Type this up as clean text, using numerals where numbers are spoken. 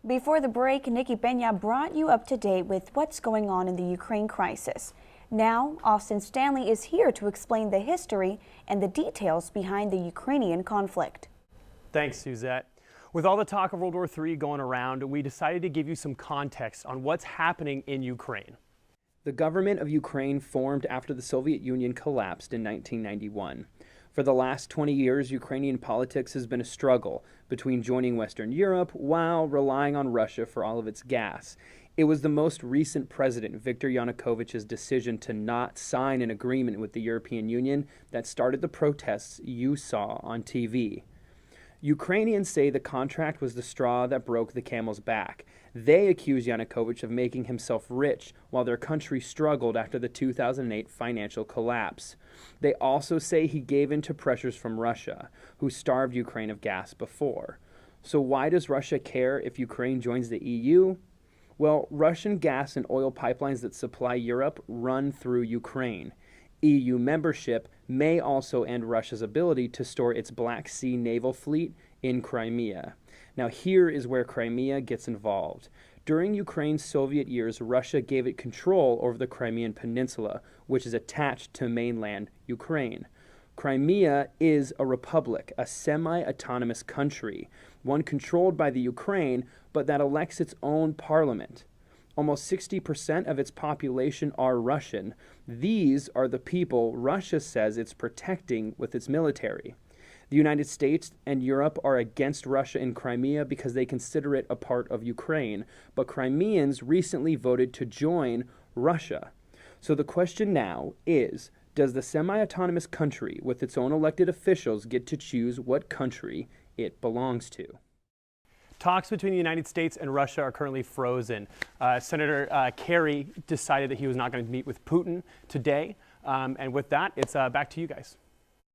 Before the break, Nikki Pena brought you up to date with what's going on in the Ukraine crisis. Now, Austin Stanley is here to explain the history and the details behind the Ukrainian conflict. Thanks, Suzette. With all the talk of World War III going around, we decided to give you some context on what's happening in Ukraine. The government of Ukraine formed after the Soviet Union collapsed in 1991. For the last 20 years, Ukrainian politics has been a struggle between joining Western Europe while relying on Russia for all of its gas. It was the most recent president, Viktor Yanukovych's decision to not sign an agreement with the European Union that started the protests you saw on TV. Ukrainians say the contract was the straw that broke the camel's back. They accuse Yanukovych of making himself rich while their country struggled after the 2008 financial collapse. They also say he gave in to pressures from Russia, who starved Ukraine of gas before. So why does Russia care if Ukraine joins the EU? Well, Russian gas and oil pipelines that supply Europe run through Ukraine. EU membership may also end Russia's ability to store its Black Sea naval fleet in Crimea. Now, here is where Crimea gets involved. During Ukraine's Soviet years, Russia gave it control over the Crimean Peninsula, which is attached to mainland Ukraine. Crimea is a republic, a semi-autonomous country, one controlled by the Ukraine, but that elects its own parliament. Almost 60% of its population are Russian. These are the people Russia says it's protecting with its military. The United States and Europe are against Russia in Crimea because they consider it a part of Ukraine, but Crimeans recently voted to join Russia. So the question now is, does the semi-autonomous country with its own elected officials get to choose what country it belongs to? Talks between the United States and Russia are currently frozen. Senator Kerry decided that he was not going to meet with Putin today. And with that, it's back to you guys.